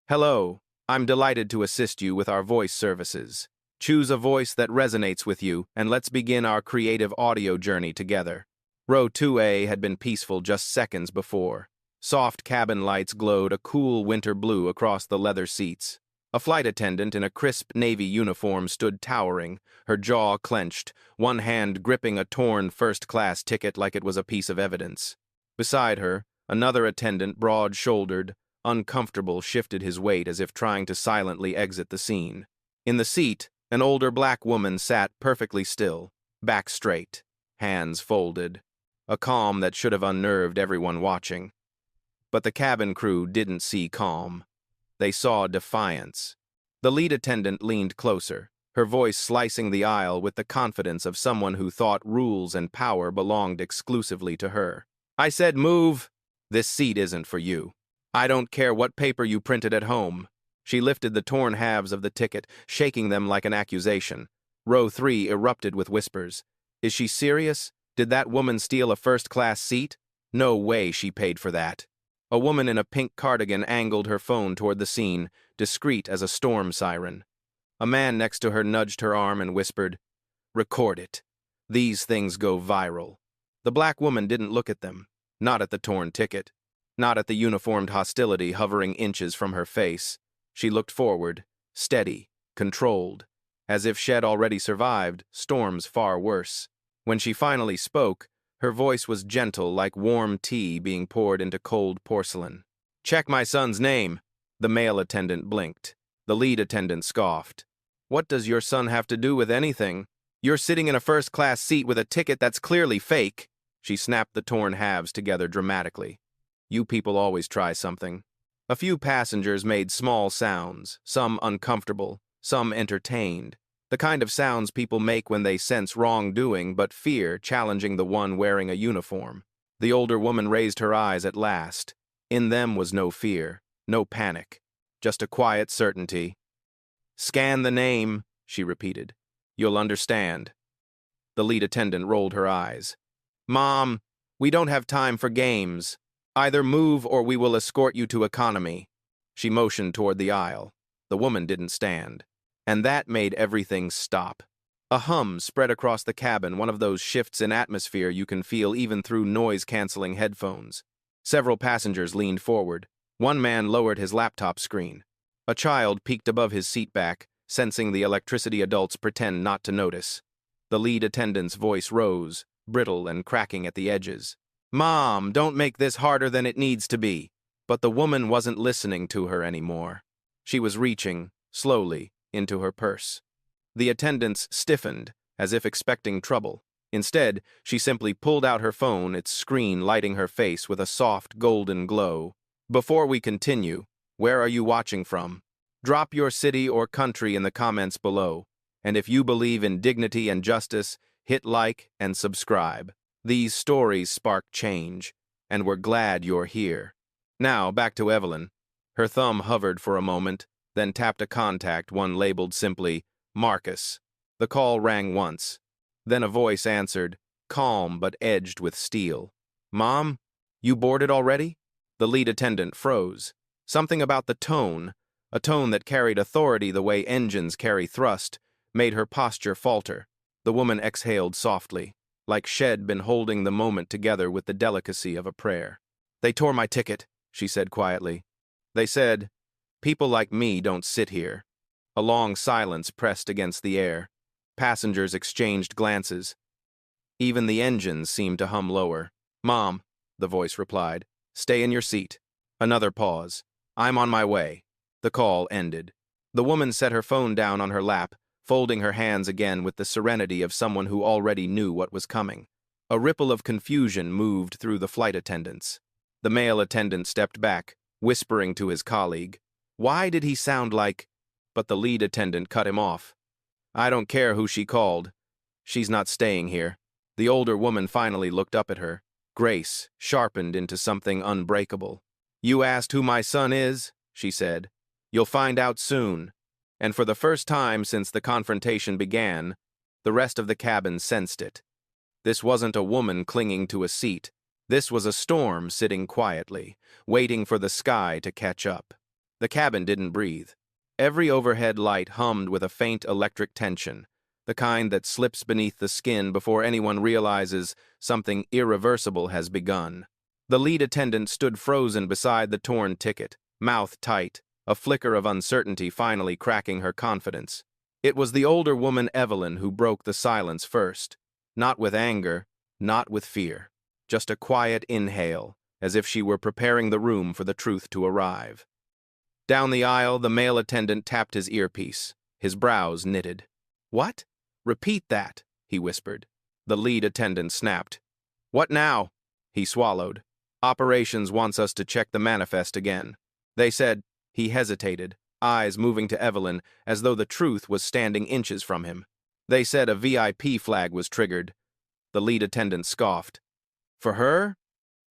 Hello, I'm delighted to assist you with our voice services. Choose a voice that resonates with you, and let's begin our creative audio journey together. Row 2A had been peaceful just seconds before. Soft cabin lights glowed a cool winter blue across the leather seats. A flight attendant in a crisp navy uniform stood towering, her jaw clenched, one hand gripping a torn first-class ticket like it was a piece of evidence. Beside her, another attendant, broad-shouldered, uncomfortable, shifted his weight as if trying to silently exit the scene. In the seat, an older black woman sat perfectly still, back straight, hands folded, a calm that should have unnerved everyone watching. But the cabin crew didn't see calm. They saw defiance. The lead attendant leaned closer, her voice slicing the aisle with the confidence of someone who thought rules and power belonged exclusively to her. "I said move! This seat isn't for you. I don't care what paper you printed at home." She lifted the torn halves of the ticket, shaking them like an accusation. Row 3 erupted with whispers. "Is she serious? Did that woman steal a first-class seat? No way she paid for that." A woman in a pink cardigan angled her phone toward the scene, discreet as a storm siren. A man next to her nudged her arm and whispered, "Record it. These things go viral." The black woman didn't look at them, not at the torn ticket, not at the uniformed hostility hovering inches from her face. She looked forward, steady, controlled, as if she'd already survived storms far worse. When she finally spoke, her voice was gentle like warm tea being poured into cold porcelain. "Check my son's name." The male attendant blinked. The lead attendant scoffed. "What does your son have to do with anything? You're sitting in a first-class seat with a ticket that's clearly fake." She snapped the torn halves together dramatically. "You people always try something." A few passengers made small sounds, some uncomfortable, some entertained. The kind of sounds people make when they sense wrongdoing but fear challenging the one wearing a uniform. The older woman raised her eyes at last. In them was no fear, no panic, just a quiet certainty. "Scan the name," she repeated. "You'll understand." The lead attendant rolled her eyes. "Mom, we don't have time for games. Either move or we will escort you to economy." She motioned toward the aisle. The woman didn't stand. And that made everything stop. A hum spread across the cabin, one of those shifts in atmosphere you can feel even through noise-canceling headphones. Several passengers leaned forward. One man lowered his laptop screen. A child peeked above his seat back, sensing the electricity adults pretend not to notice. The lead attendant's voice rose, brittle and cracking at the edges. "Mom, don't make this harder than it needs to be." But the woman wasn't listening to her anymore. She was reaching, slowly, into her purse. The attendants stiffened, as if expecting trouble. Instead, she simply pulled out her phone, its screen lighting her face with a soft golden glow. "Before we continue, where are you watching from? Drop your city or country in the comments below. And if you believe in dignity and justice, hit like and subscribe. These stories spark change, and we're glad you're here." Now, back to Evelyn. Her thumb hovered for a moment, then tapped a contact, one labeled simply, Marcus. The call rang once. Then a voice answered, calm but edged with steel. "Mom, you boarded already?" The lead attendant froze. Something about the tone, a tone that carried authority the way engines carry thrust, made her posture falter. The woman exhaled softly, like she'd been holding the moment together with the delicacy of a prayer. "They tore my ticket," she said quietly. "They said, 'People like me don't sit here.'" A long silence pressed against the air. Passengers exchanged glances. Even the engines seemed to hum lower. "Mom," the voice replied, "stay in your seat." Another pause. "I'm on my way." The call ended. The woman set her phone down on her lap, folding her hands again with the serenity of someone who already knew what was coming. A ripple of confusion moved through the flight attendants. The male attendant stepped back, whispering to his colleague. Why did he sound like... But the lead attendant cut him off. "I don't care who she called. She's not staying here." The older woman finally looked up at her, grace sharpened into something unbreakable. "You asked who my son is?" she said. "You'll find out soon." And for the first time since the confrontation began, the rest of the cabin sensed it. This wasn't a woman clinging to a seat. This was a storm sitting quietly, waiting for the sky to catch up. The cabin didn't breathe. Every overhead light hummed with a faint electric tension, the kind that slips beneath the skin before anyone realizes something irreversible has begun. The lead attendant stood frozen beside the torn ticket, mouth tight, a flicker of uncertainty finally cracking her confidence. It was the older woman Evelyn who broke the silence first. Not with anger, not with fear. Just a quiet inhale, as if she were preparing the room for the truth to arrive. Down the aisle, the male attendant tapped his earpiece, his brows knitted. "What? Repeat that," he whispered. The lead attendant snapped. "What now?" He swallowed. "Operations wants us to check the manifest again. They said," he hesitated, eyes moving to Evelyn as though the truth was standing inches from him. "They said a VIP flag was triggered." The lead attendant scoffed. "For her?"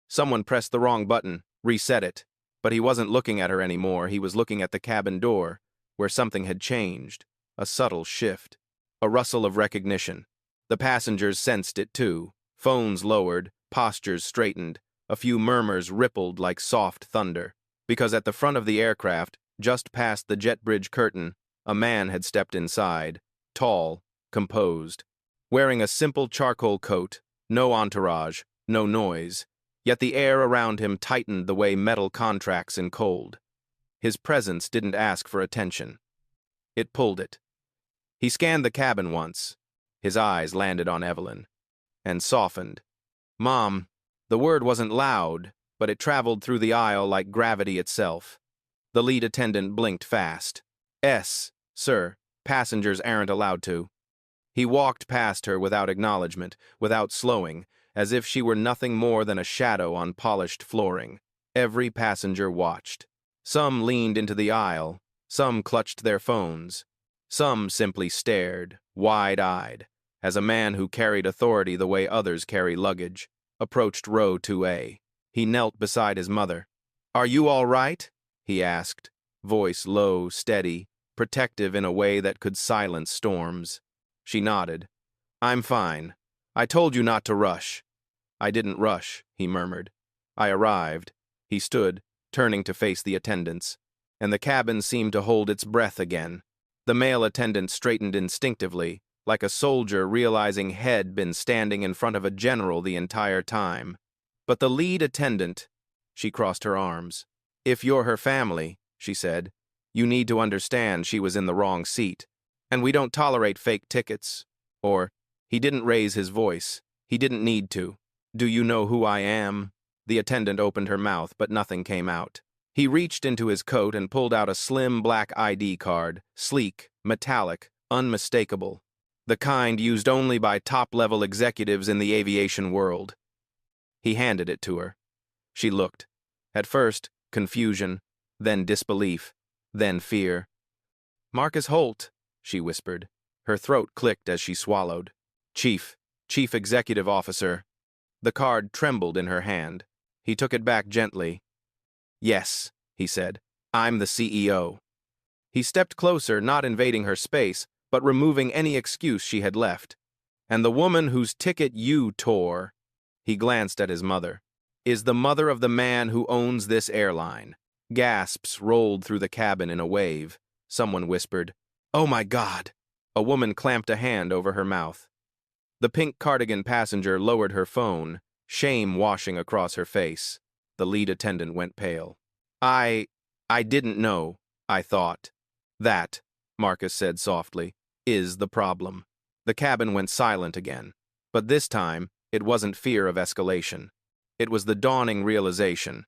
Someone pressed the wrong button, reset it. But he wasn't looking at her anymore, he was looking at the cabin door, where something had changed. A subtle shift. A rustle of recognition. The passengers sensed it too. Phones lowered, postures straightened. A few murmurs rippled like soft thunder. Because at the front of the aircraft, just past the jet bridge curtain, a man had stepped inside, tall, composed, wearing a simple charcoal coat, no entourage, no noise. Yet the air around him tightened the way metal contracts in cold. His presence didn't ask for attention. It pulled it. He scanned the cabin once. His eyes landed on Evelyn. And softened. "Mom." The word wasn't loud, but it traveled through the aisle like gravity itself. The lead attendant blinked fast. Sir, passengers aren't allowed to." He walked past her without acknowledgement, without slowing, as if she were nothing more than a shadow on polished flooring. Every passenger watched. Some leaned into the aisle, some clutched their phones, some simply stared, wide-eyed, as a man who carried authority the way others carry luggage approached row 2A. He knelt beside his mother. "Are you all right?" he asked, voice low, steady, protective in a way that could silence storms. She nodded. "I'm fine. I told you not to rush." "I didn't rush," he murmured. "I arrived." He stood, turning to face the attendants, and the cabin seemed to hold its breath again. The male attendant straightened instinctively, like a soldier realizing he'd been standing in front of a general the entire time. But the lead attendant, she crossed her arms. "If you're her family," she said, "you need to understand she was in the wrong seat. And we don't tolerate fake tickets." Or, he didn't raise his voice. He didn't need to. "Do you know who I am?" The attendant opened her mouth, but nothing came out. He reached into his coat and pulled out a slim black ID card, sleek, metallic, unmistakable. The kind used only by top-level executives in the aviation world. He handed it to her. She looked. At first, confusion, then disbelief, then fear. "Marcus Holt," she whispered. Her throat clicked as she swallowed. Chief Executive Officer." The card trembled in her hand. He took it back gently. "Yes," he said, "I'm the CEO." He stepped closer, not invading her space, but removing any excuse she had left. "And the woman whose ticket you tore," he glanced at his mother, "is the mother of the man who owns this airline." Gasps rolled through the cabin in a wave. Someone whispered, "Oh my God!" A woman clamped a hand over her mouth. The pink cardigan passenger lowered her phone, shame washing across her face. The lead attendant went pale. I didn't know, I thought." "That," Marcus said softly, "is the problem." The cabin went silent again. But this time, it wasn't fear of escalation. It was the dawning realization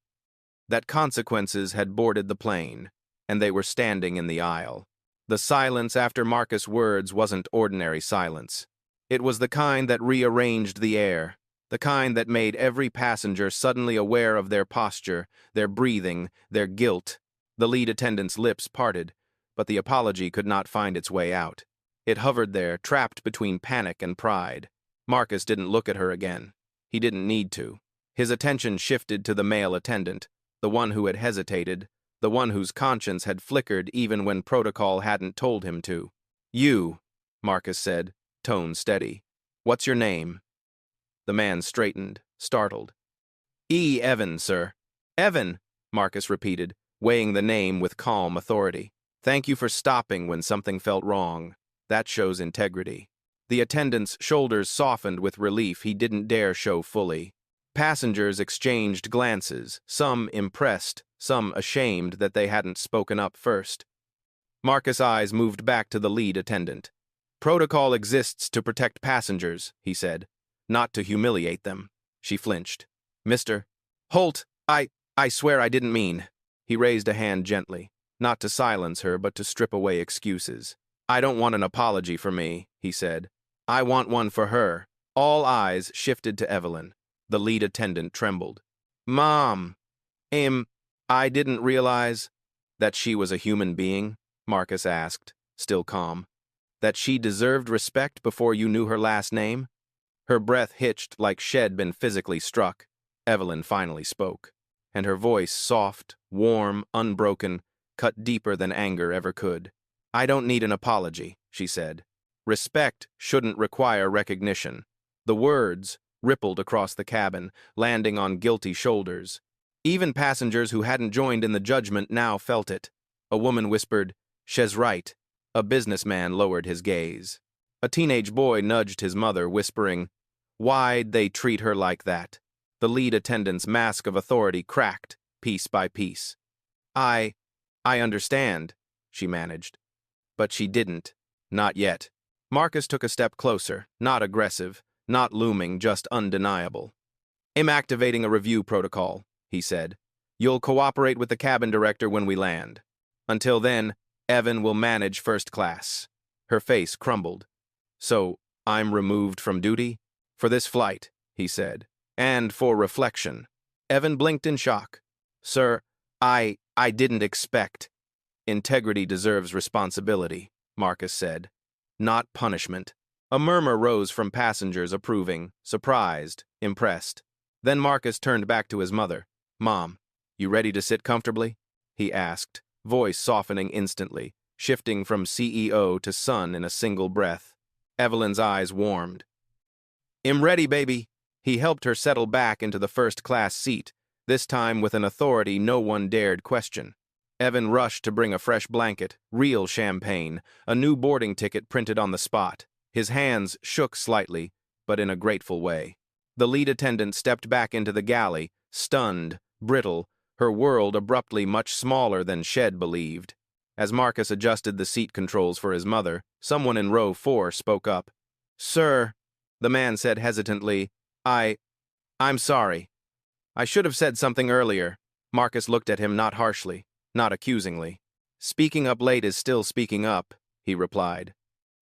that consequences had boarded the plane, and they were standing in the aisle. The silence after Marcus' words wasn't ordinary silence. It was the kind that rearranged the air, the kind that made every passenger suddenly aware of their posture, their breathing, their guilt. The lead attendant's lips parted, but the apology could not find its way out. It hovered there, trapped between panic and pride. Marcus didn't look at her again. He didn't need to. His attention shifted to the male attendant, the one who had hesitated, the one whose conscience had flickered even when protocol hadn't told him to. "You," Marcus said, tone steady. "What's your name?" The man straightened, startled. "Evan, sir." "Evan," Marcus repeated, weighing the name with calm authority. "Thank you for stopping when something felt wrong. That shows integrity." The attendant's shoulders softened with relief he didn't dare show fully. Passengers exchanged glances, some impressed, some ashamed that they hadn't spoken up first. Marcus' eyes moved back to the lead attendant. "Protocol exists to protect passengers," he said, "not to humiliate them." She flinched. "Mr. Holt, I swear I didn't mean." He raised a hand gently, not to silence her but to strip away excuses. "I don't want an apology for me," he said. "I want one for her." All eyes shifted to Evelyn. The lead attendant trembled. "Mom, I didn't realize—" "That she was a human being?" Marcus asked, still calm. "That she deserved respect before you knew her last name?" Her breath hitched like she'd been physically struck. Evelyn finally spoke, and her voice, soft, warm, unbroken, cut deeper than anger ever could. "I don't need an apology," she said. "Respect shouldn't require recognition." The words rippled across the cabin, landing on guilty shoulders. Even passengers who hadn't joined in the judgment now felt it. A woman whispered, "She's right." A businessman lowered his gaze. A teenage boy nudged his mother, whispering, "Why'd they treat her like that?" The lead attendant's mask of authority cracked, piece by piece. I understand," she managed. But she didn't. Not yet. Marcus took a step closer, not aggressive, not looming, just undeniable. "I'm activating a review protocol," he said. "You'll cooperate with the cabin director when we land. Until then, Evan will manage first class." Her face crumbled. "So, I'm removed from duty?" "For this flight," he said. "And for reflection." Evan blinked in shock. "Sir, I didn't expect." "Integrity deserves responsibility," Marcus said. "Not punishment." A murmur rose from passengers, approving, surprised, impressed. Then Marcus turned back to his mother. "Mom, you ready to sit comfortably?" he asked, voice softening instantly, shifting from CEO to son in a single breath. Evelyn's eyes warmed. "I'm ready, baby." He helped her settle back into the first-class seat, this time with an authority no one dared question. Evan rushed to bring a fresh blanket, real champagne, a new boarding ticket printed on the spot. His hands shook slightly, but in a grateful way. The lead attendant stepped back into the galley, stunned, brittle, her world abruptly much smaller than she'd believed. As Marcus adjusted the seat controls for his mother, someone in row 4 spoke up. "Sir," the man said hesitantly, I'm sorry. I should have said something earlier." Marcus looked at him not harshly, not accusingly. "Speaking up late is still speaking up," he replied.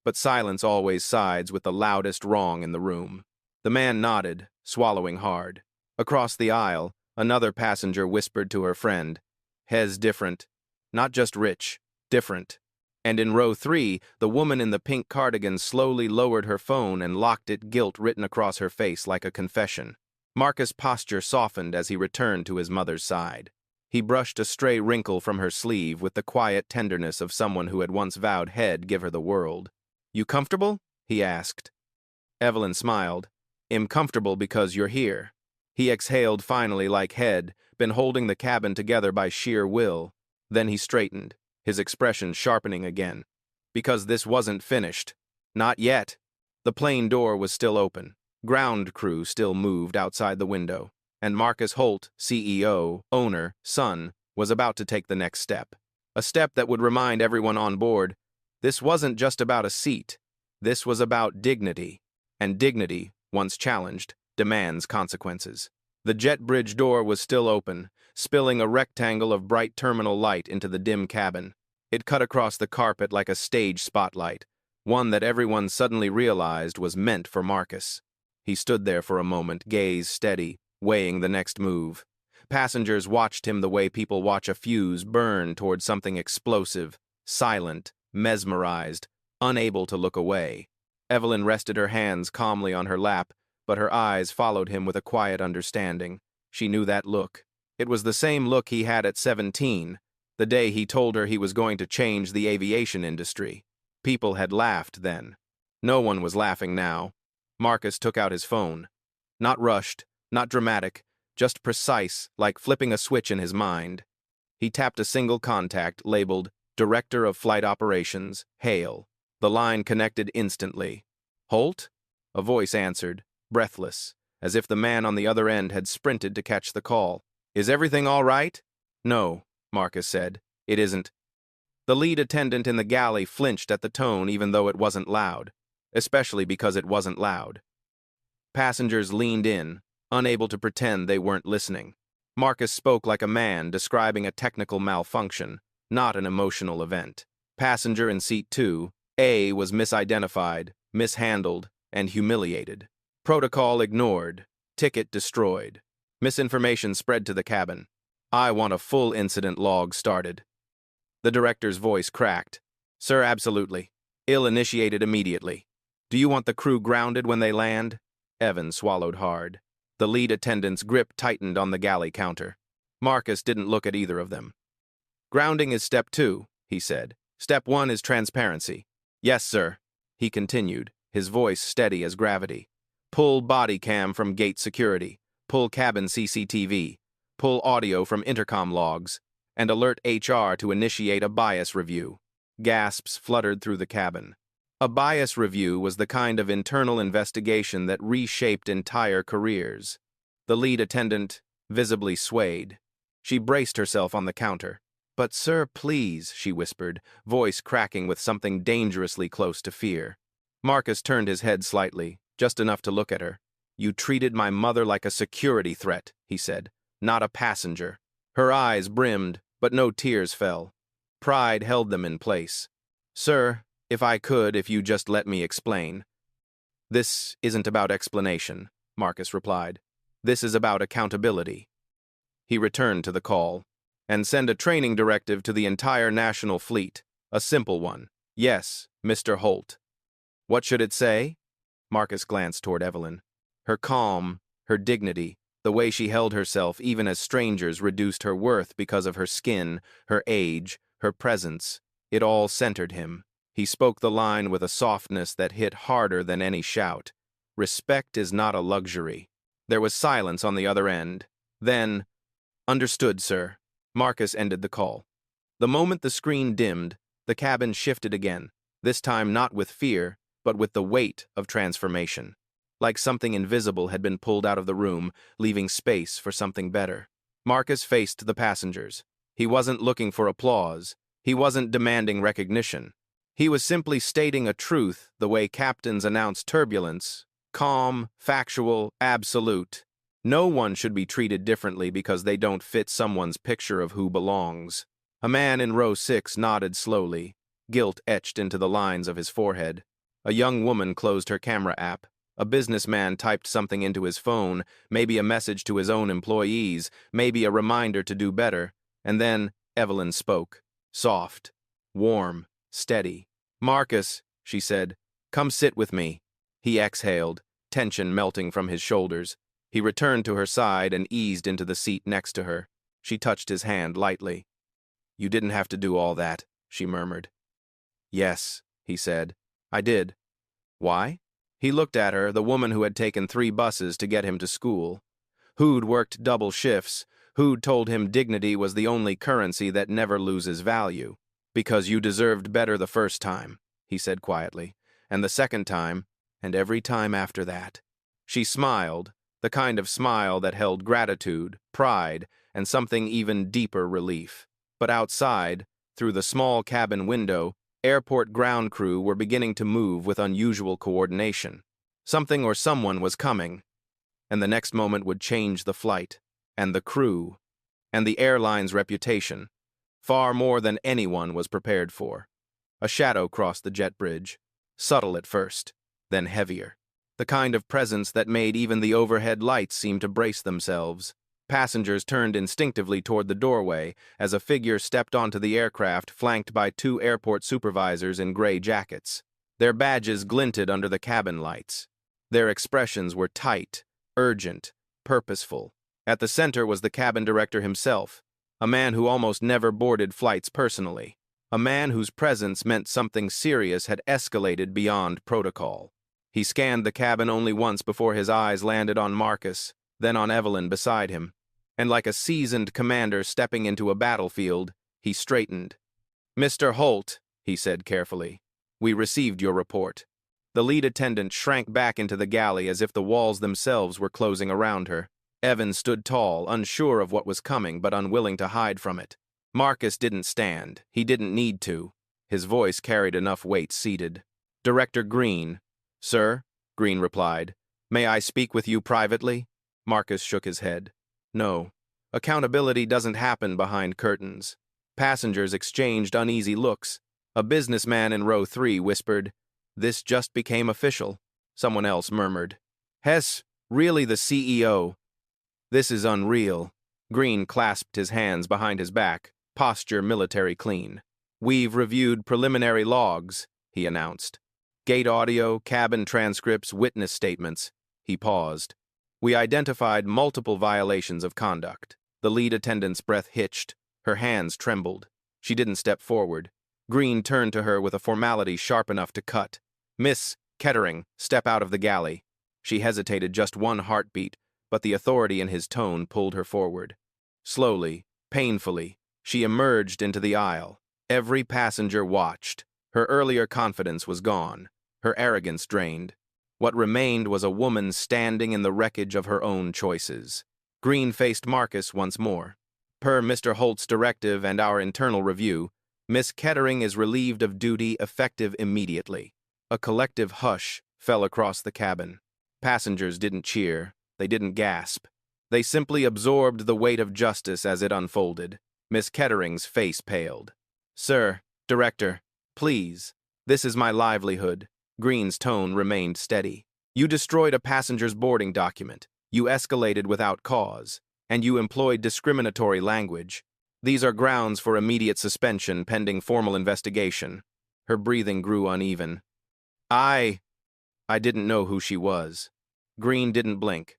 But silence always sides with the loudest wrong in the room. The man nodded, swallowing hard. Across the aisle, another passenger whispered to her friend, "Hez different. Not just rich, different." And in row 3, the woman in the pink cardigan slowly lowered her phone and locked it, guilt written across her face like a confession. Marcus' posture softened as he returned to his mother's side. He brushed a stray wrinkle from her sleeve with the quiet tenderness of someone who had once vowed he'd give her the world. "You comfortable?" he asked. Evelyn smiled. "I'm comfortable because you're here." He exhaled finally like he'd been holding the cabin together by sheer will. Then he straightened, his expression sharpening again. "Because this wasn't finished. Not yet." The plane door was still open. Ground crew still moved outside the window, and Marcus Holt, CEO, owner, son, was about to take the next step. A step that would remind everyone on board, this wasn't just about a seat. This was about dignity. And dignity, once challenged, demands consequences. The jet bridge door was still open, spilling a rectangle of bright terminal light into the dim cabin. It cut across the carpet like a stage spotlight, one that everyone suddenly realized was meant for Marcus. He stood there for a moment, gaze steady, weighing the next move. Passengers watched him the way people watch a fuse burn toward something explosive, silent, mesmerized, unable to look away. Evelyn rested her hands calmly on her lap, but her eyes followed him with a quiet understanding. She knew that look. It was the same look he had at 17, the day he told her he was going to change the aviation industry. People had laughed then. No one was laughing now. Marcus took out his phone. Not rushed, not dramatic, just precise, like flipping a switch in his mind. He tapped a single contact labeled Director of Flight Operations, Hale. The line connected instantly. Holt? A voice answered, breathless, as if the man on the other end had sprinted to catch the call. Is everything all right? No, Marcus said. It isn't. The lead attendant in the galley flinched at the tone even though it wasn't loud, especially because it wasn't loud. Passengers leaned in, unable to pretend they weren't listening. Marcus spoke like a man describing a technical malfunction, not an emotional event. Passenger in seat 2, A, was misidentified, mishandled, and humiliated. Protocol ignored. Ticket destroyed. Misinformation spread to the cabin. I want a full incident log started. The director's voice cracked. Sir, absolutely. Ill initiated immediately. Do you want the crew grounded when they land? Evan swallowed hard. The lead attendant's grip tightened on the galley counter. Marcus didn't look at either of them. Grounding is step 2, he said. Step 1 is transparency. Yes, sir, he continued, his voice steady as gravity. Pull body cam from gate security. Pull cabin CCTV. Pull audio from intercom logs. And alert HR to initiate a bias review. Gasps fluttered through the cabin. A bias review was the kind of internal investigation that reshaped entire careers. The lead attendant visibly swayed. She braced herself on the counter. But sir, please, she whispered, voice cracking with something dangerously close to fear. Marcus turned his head slightly, just enough to look at her. You treated my mother like a security threat, he said, not a passenger. Her eyes brimmed, but no tears fell. Pride held them in place. Sir, if you just let me explain. This isn't about explanation, Marcus replied. This is about accountability. He returned to the call. And send a training directive to the entire national fleet. A simple one. Yes, Mr. Holt. What should it say? Marcus glanced toward Evelyn. Her calm, her dignity, the way she held herself even as strangers reduced her worth because of her skin, her age, her presence. It all centered him. He spoke the line with a softness that hit harder than any shout. Respect is not a luxury. There was silence on the other end. Then, understood, sir. Marcus ended the call. The moment the screen dimmed, the cabin shifted again, this time not with fear, but with the weight of transformation. Like something invisible had been pulled out of the room, leaving space for something better. Marcus faced the passengers. He wasn't looking for applause. He wasn't demanding recognition. He was simply stating a truth the way captains announce turbulence. Calm, factual, absolute. No one should be treated differently because they don't fit someone's picture of who belongs. A man in row 6 nodded slowly, guilt etched into the lines of his forehead. A young woman closed her camera app. A businessman typed something into his phone, maybe a message to his own employees, maybe a reminder to do better. And then Evelyn spoke. Soft, warm, steady. Marcus, she said, come sit with me. He exhaled, tension melting from his shoulders. He returned to her side and eased into the seat next to her. She touched his hand lightly. You didn't have to do all that, she murmured. Yes, he said. I did. Why? He looked at her, the woman who had taken 3 buses to get him to school. Who'd worked double shifts, who'd told him dignity was the only currency that never loses value. Because you deserved better the first time, he said quietly, and the second time, and every time after that. She smiled, the kind of smile that held gratitude, pride, and something even deeper relief. But outside, through the small cabin window, airport ground crew were beginning to move with unusual coordination. Something or someone was coming, and the next moment would change the flight, and the crew, and the airline's reputation, far more than anyone was prepared for. A shadow crossed the jet bridge, subtle at first, then heavier. The kind of presence that made even the overhead lights seem to brace themselves. Passengers turned instinctively toward the doorway as a figure stepped onto the aircraft flanked by 2 airport supervisors in gray jackets. Their badges glinted under the cabin lights. Their expressions were tight, urgent, purposeful. At the center was the cabin director himself, a man who almost never boarded flights personally, a man whose presence meant something serious had escalated beyond protocol. He scanned the cabin only once before his eyes landed on Marcus, then on Evelyn beside him. and like a seasoned commander stepping into a battlefield, he straightened. "Mr. Holt," he said carefully, "we received your report." The lead attendant shrank back into the galley as if the walls themselves were closing around her. Evan stood tall, unsure of what was coming, but unwilling to hide from it. Marcus didn't stand. He didn't need to. His voice carried enough weight seated. "Director Green." "Sir," Green replied. "May I speak with you privately?" Marcus shook his head. "No. Accountability doesn't happen behind curtains." Passengers exchanged uneasy looks. A businessman in row 3 whispered, "This just became official." Someone else murmured, "Hess, really the CEO?" "This is unreal." Green clasped his hands behind his back, posture military clean. "We've reviewed preliminary logs," he announced. "Gate audio, cabin transcripts, witness statements." He paused. "We identified multiple violations of conduct." The lead attendant's breath hitched. Her hands trembled. She didn't step forward. Green turned to her with a formality sharp enough to cut. "Miss Kettering, step out of the galley." She hesitated just one heartbeat, but the authority in his tone pulled her forward. Slowly, painfully, she emerged into the aisle. Every passenger watched. Her earlier confidence was gone, her arrogance drained. What remained was a woman standing in the wreckage of her own choices. Green faced Marcus once more. "Per Mr. Holt's directive and our internal review, Miss Kettering is relieved of duty effective immediately." A collective hush fell across the cabin. Passengers didn't cheer. They didn't gasp. They simply absorbed the weight of justice as it unfolded. Miss Kettering's face paled. "Sir, Director, please. This is my livelihood." Green's tone remained steady. "You destroyed a passenger's boarding document. You escalated without cause. And you employed discriminatory language. These are grounds for immediate suspension pending formal investigation." Her breathing grew uneven. I didn't know who she was." Green didn't blink.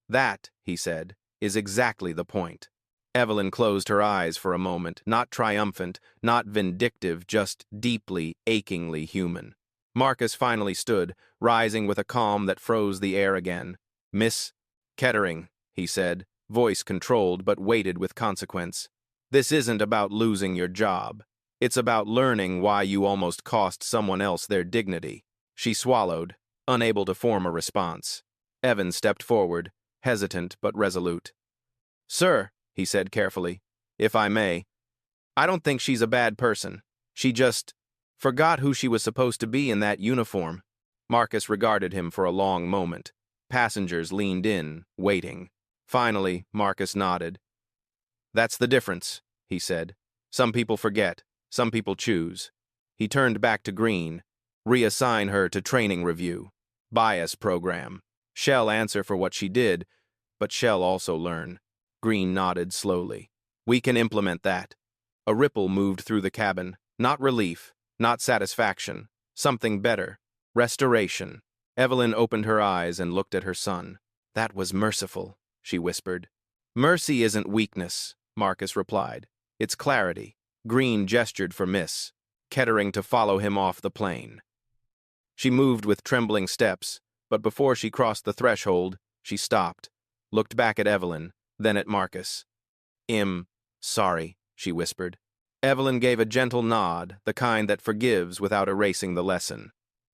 "That," he said, "is exactly the point." Evelyn closed her eyes for a moment, not triumphant, not vindictive, just deeply, achingly human. Marcus finally stood, rising with a calm that froze the air again. "Miss Kettering," he said, voice controlled but weighted with consequence. "This isn't about losing your job. It's about learning why you almost cost someone else their dignity." She swallowed, unable to form a response. Evan stepped forward, hesitant but resolute. "Sir," he said carefully, "if I may, I don't think she's a bad person. She just forgot who she was supposed to be in that uniform." Marcus regarded him for a long moment. Passengers leaned in, waiting. Finally, Marcus nodded. "That's the difference," he said. "Some people forget. Some people choose." He turned back to Green. "Reassign her to training review. Bias program. She'll answer for what she did, but she'll also learn." Green nodded slowly. "We can implement that." A ripple moved through the cabin. Not relief, not satisfaction. Something better. Restoration. Evelyn opened her eyes and looked at her son. "That was merciful," she whispered. "Mercy isn't weakness," Marcus replied. "It's clarity." Green gestured for Miss Kettering to follow him off the plane. She moved with trembling steps, but before she crossed the threshold, she stopped, looked back at Evelyn, then at Marcus. Sorry," she whispered. Evelyn gave a gentle nod, the kind that forgives without erasing the lesson.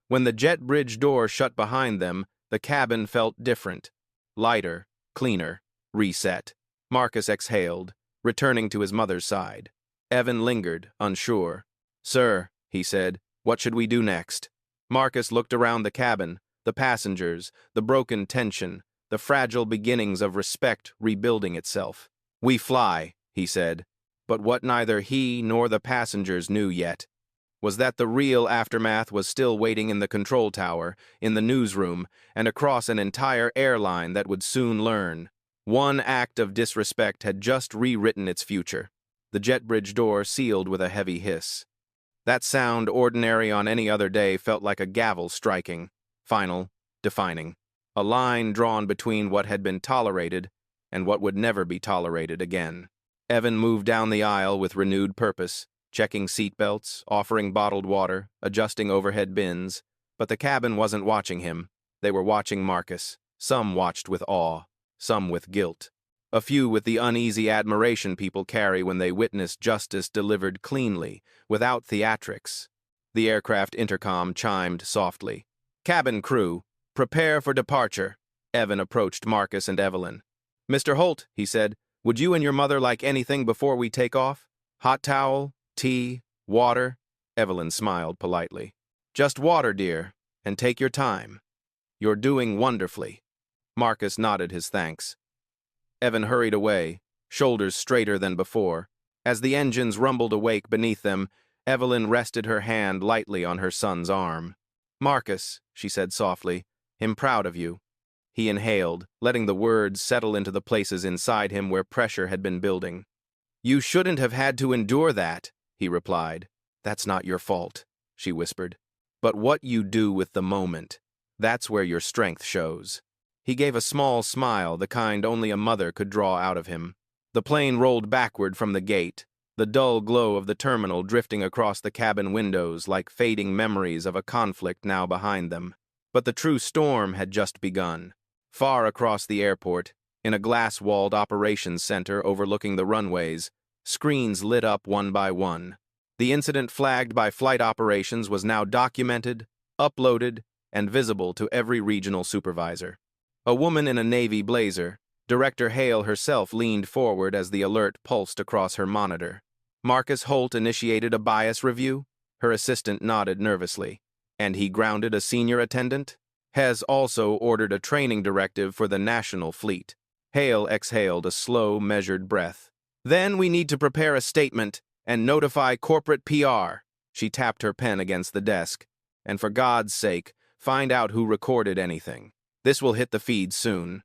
When the jet bridge door shut behind them, the cabin felt different. Lighter, cleaner, reset. Marcus exhaled, returning to his mother's side. Evan lingered, unsure. "Sir," he said, "what should we do next?" Marcus looked around the cabin, the passengers, the broken tension, the fragile beginnings of respect rebuilding itself. "We fly," he said, but what neither he nor the passengers knew yet was that the real aftermath was still waiting in the control tower, in the newsroom, and across an entire airline that would soon learn. One act of disrespect had just rewritten its future. The jet bridge door sealed with a heavy hiss. That sound, ordinary on any other day, felt like a gavel striking, final, defining. A line drawn between what had been tolerated and what would never be tolerated again. Evan moved down the aisle with renewed purpose, checking seatbelts, offering bottled water, adjusting overhead bins. But the cabin wasn't watching him. They were watching Marcus. Some watched with awe, some with guilt. a few with the uneasy admiration people carry when they witness justice delivered cleanly, without theatrics. The aircraft intercom chimed softly. "Cabin crew, prepare for departure." Evan approached Marcus and Evelyn. "Mr. Holt," he said, "would you and your mother like anything before we take off? Hot towel, tea, water?" Evelyn smiled politely. "Just water, dear, and take your time. You're doing wonderfully." Marcus nodded his thanks. Evan hurried away, shoulders straighter than before. As the engines rumbled awake beneath them, Evelyn rested her hand lightly on her son's arm. "Marcus," she said softly, "I'm proud of you." He inhaled, letting the words settle into the places inside him where pressure had been building. "You shouldn't have had to endure that," he replied. "That's not your fault," she whispered. "But what you do with the moment, that's where your strength shows." He gave a small smile, the kind only a mother could draw out of him. The plane rolled backward from the gate, the dull glow of the terminal drifting across the cabin windows like fading memories of a conflict now behind them. But the true storm had just begun. Far across the airport, in a glass-walled operations center overlooking the runways, screens lit up one by one. The incident flagged by flight operations was now documented, uploaded, and visible to every regional supervisor. A woman in a navy blazer, Director Hale herself leaned forward as the alert pulsed across her monitor. Marcus Holt initiated a bias review? Her assistant nodded nervously. And he grounded a senior attendant? Hez also ordered a training directive for the national fleet. Hale exhaled a slow, measured breath. "Then we need to prepare a statement and notify corporate PR." She tapped her pen against the desk. "And for God's sake, find out who recorded anything. This will hit the feed soon."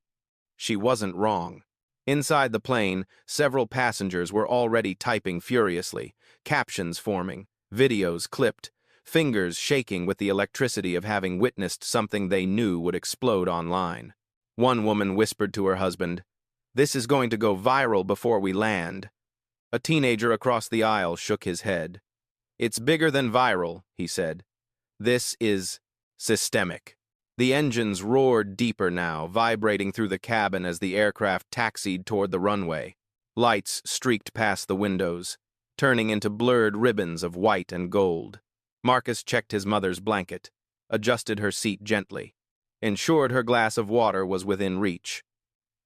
She wasn't wrong. Inside the plane, several passengers were already typing furiously, captions forming, videos clipped, fingers shaking with the electricity of having witnessed something they knew would explode online. One woman whispered to her husband, "This is going to go viral before we land." A teenager across the aisle shook his head. "It's bigger than viral," he said. "This is systemic." The engines roared deeper now, vibrating through the cabin as the aircraft taxied toward the runway. Lights streaked past the windows, turning into blurred ribbons of white and gold. Marcus checked his mother's blanket, adjusted her seat gently, ensured her glass of water was within reach.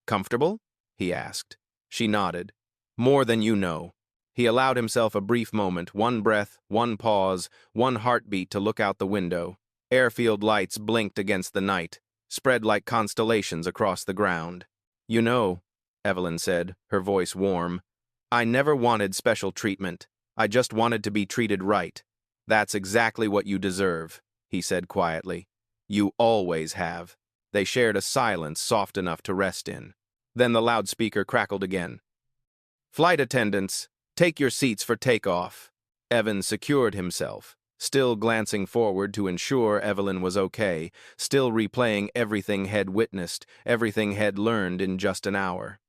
"Comfortable?" he asked. She nodded. "More than you know." He allowed himself a brief moment, one breath, one pause, one heartbeat to look out the window. Airfield lights blinked against the night, spread like constellations across the ground. "You know," Evelyn said, her voice warm, "I never wanted special treatment. I just wanted to be treated right." "That's exactly what you deserve," he said quietly. "You always have." They shared a silence soft enough to rest in. Then the loudspeaker crackled again. "Flight attendants, take your seats for takeoff." Evan secured himself, still glancing forward to ensure Evelyn was okay, still replaying everything Head witnessed, everything Head learned in just an hour.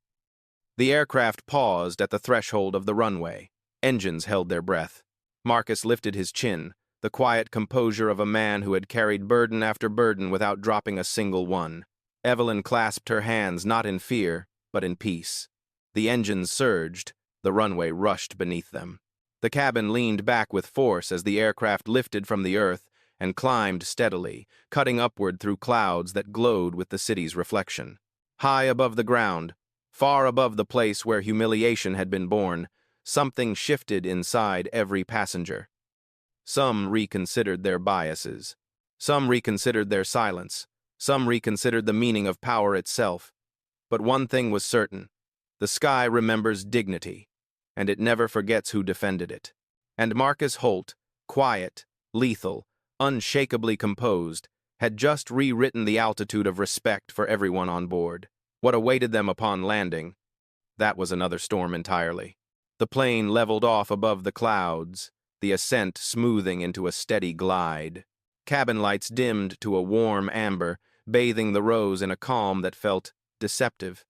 The aircraft paused at the threshold of the runway. Engines held their breath. Marcus lifted his chin, the quiet composure of a man who had carried burden after burden without dropping a single one. Evelyn clasped her hands not in fear, but in peace. The engines surged, the runway rushed beneath them. The cabin leaned back with force as the aircraft lifted from the earth and climbed steadily, cutting upward through clouds that glowed with the city's reflection. High above the ground, far above the place where humiliation had been born, something shifted inside every passenger. Some reconsidered their biases. Some reconsidered their silence. Some reconsidered the meaning of power itself. But one thing was certain. The sky remembers dignity, and it never forgets who defended it. And Marcus Holt, quiet, lethal, unshakably composed, had just rewritten the altitude of respect for everyone on board. What awaited them upon landing, that was another storm entirely. The plane leveled off above the clouds, the ascent smoothing into a steady glide. Cabin lights dimmed to a warm amber, bathing the rows in a calm that felt deceptive.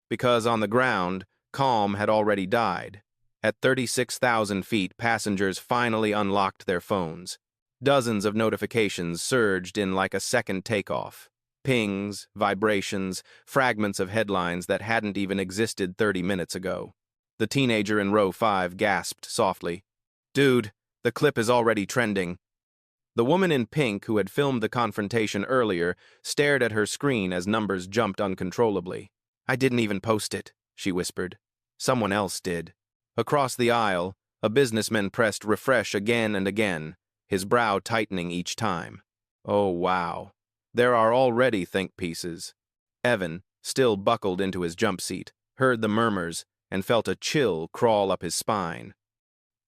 Because on the ground, calm had already died. At 36,000 feet, passengers finally unlocked their phones. Dozens of notifications surged in like a second takeoff. Pings, vibrations, fragments of headlines that hadn't even existed 30 minutes ago. The teenager in row 5 gasped softly. "Dude, the clip is already trending." The woman in pink, who had filmed the confrontation earlier, stared at her screen as numbers jumped uncontrollably. "I didn't even post it," she whispered. "Someone else did." Across the aisle, a businessman pressed refresh again and again, his brow tightening each time. Oh, wow. There are already think pieces. Evan, still buckled into his jump seat, heard the murmurs and felt a chill crawl up his spine.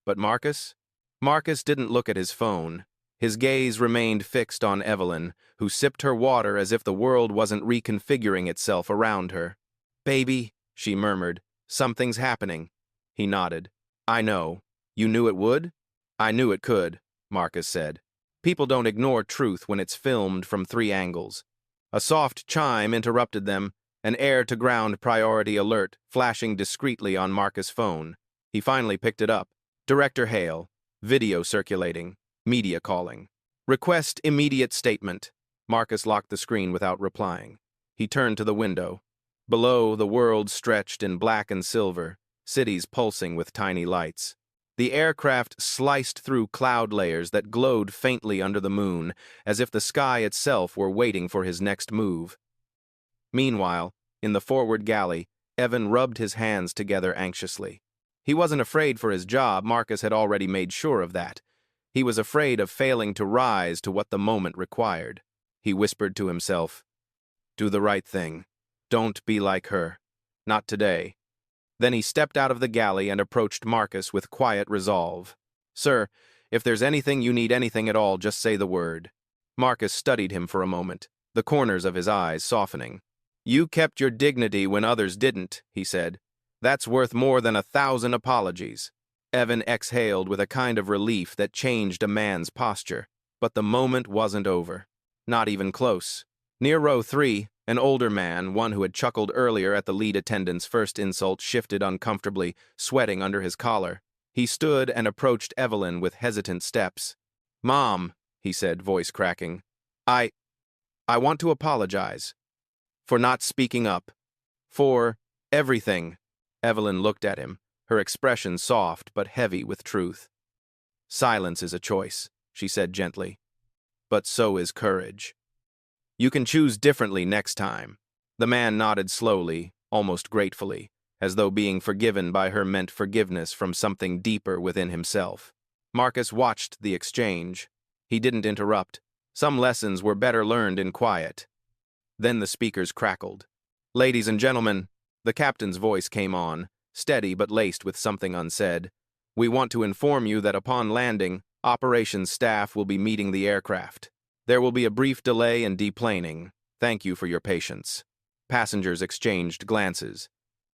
But Marcus? Marcus didn't look at his phone. His gaze remained fixed on Evelyn, who sipped her water as if the world wasn't reconfiguring itself around her. "Baby," she murmured, "something's happening." He nodded. "I know. You knew it would?" "I knew it could," Marcus said. People don't ignore truth when it's filmed from 3 angles. A soft chime interrupted them, an air-to-ground priority alert flashing discreetly on Marcus' phone. He finally picked it up. Director Hale. Video circulating. Media calling. "Request immediate statement." Marcus locked the screen without replying. He turned to the window. Below, the world stretched in black and silver, cities pulsing with tiny lights. The aircraft sliced through cloud layers that glowed faintly under the moon, as if the sky itself were waiting for his next move. Meanwhile, in the forward galley, Evan rubbed his hands together anxiously. He wasn't afraid for his job, Marcus had already made sure of that. He was afraid of failing to rise to what the moment required. He whispered to himself, "Do the right thing. Don't be like her. Not today." Then he stepped out of the galley and approached Marcus with quiet resolve. "Sir, if there's anything you need anything at all, just say the word." Marcus studied him for a moment, the corners of his eyes softening. "You kept your dignity when others didn't," he said. "That's worth more than 1,000 apologies." Evan exhaled with a kind of relief that changed a man's posture. But the moment wasn't over. Not even close. Near row 3, an older man, one who had chuckled earlier at the lead attendant's first insult, shifted uncomfortably, sweating under his collar. He stood and approached Evelyn with hesitant steps. "Mom," he said, voice cracking, I want to apologize. For not speaking up. For everything." Evelyn looked at him, her expression soft but heavy with truth. "Silence is a choice," she said gently. "But so is courage. You can choose differently next time." The man nodded slowly, almost gratefully, as though being forgiven by her meant forgiveness from something deeper within himself. Marcus watched the exchange. He didn't interrupt. Some lessons were better learned in quiet. Then the speakers crackled. "Ladies and gentlemen," the captain's voice came on, steady but laced with something unsaid. "We want to inform you that upon landing, operations staff will be meeting the aircraft. There will be a brief delay in deplaning. Thank you for your patience." Passengers exchanged glances.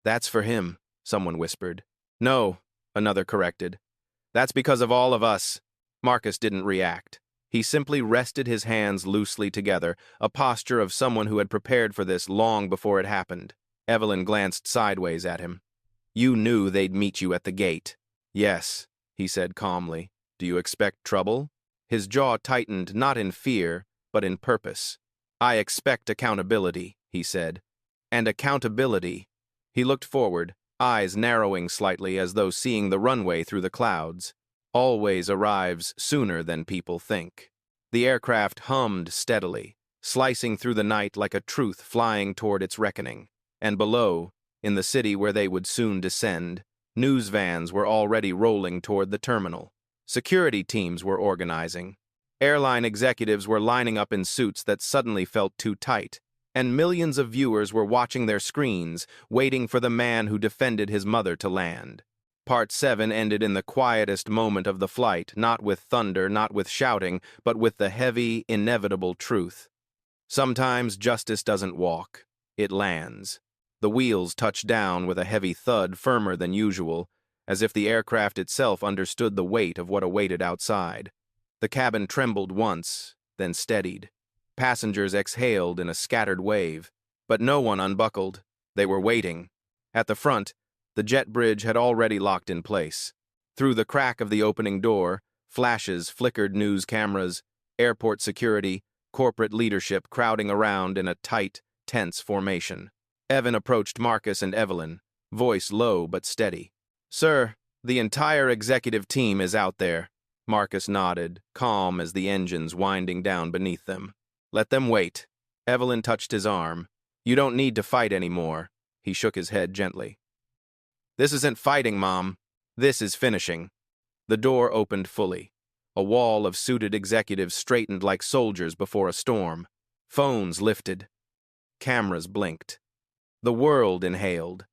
"That's for him," someone whispered. "No," another corrected. "That's because of all of us." Marcus didn't react. He simply rested his hands loosely together, a posture of someone who had prepared for this long before it happened. Evelyn glanced sideways at him. "You knew they'd meet you at the gate." "Yes," he said calmly. "Do you expect trouble?" His jaw tightened not in fear, but in purpose. "I expect accountability," he said. "And accountability." He looked forward, eyes narrowing slightly as though seeing the runway through the clouds. "Always arrives sooner than people think." The aircraft hummed steadily, slicing through the night like a truth flying toward its reckoning. And below, in the city where they would soon descend, news vans were already rolling toward the terminal. Security teams were organizing. Airline executives were lining up in suits that suddenly felt too tight, and millions of viewers were watching their screens, waiting for the man who defended his mother to land. Part 7 ended in the quietest moment of the flight, not with thunder, not with shouting, but with the heavy, inevitable truth. Sometimes justice doesn't walk, it lands. The wheels touched down with a heavy thud, firmer than usual, as if the aircraft itself understood the weight of what awaited outside. The cabin trembled once, then steadied. Passengers exhaled in a scattered wave, but no one unbuckled. They were waiting. At the front, the jet bridge had already locked in place. Through the crack of the opening door, flashes flickered news cameras, airport security, corporate leadership crowding around in a tight, tense formation. Evan approached Marcus and Evelyn, voice low but steady. "Sir, the entire executive team is out there." Marcus nodded, calm as the engines winding down beneath them. "Let them wait." Evelyn touched his arm. "You don't need to fight anymore." He shook his head gently. "This isn't fighting, Mom. This is finishing." The door opened fully. A wall of suited executives straightened like soldiers before a storm. Phones lifted. Cameras blinked. The world inhaled.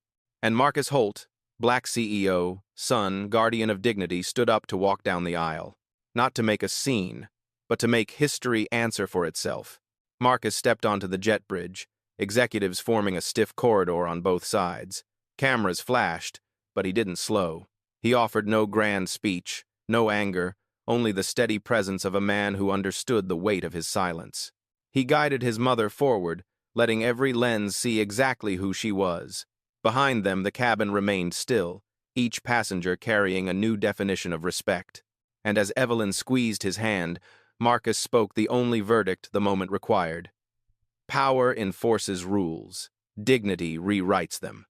And Marcus Holt, Black CEO, son, guardian of dignity, stood up to walk down the aisle. Not to make a scene, but to make history answer for itself. Marcus stepped onto the jet bridge, executives forming a stiff corridor on both sides. Cameras flashed, but he didn't slow. He offered no grand speech, no anger, only the steady presence of a man who understood the weight of his silence. He guided his mother forward, letting every lens see exactly who she was. Behind them, the cabin remained still, each passenger carrying a new definition of respect. And as Evelyn squeezed his hand, Marcus spoke the only verdict the moment required. Power enforces rules. Dignity rewrites them.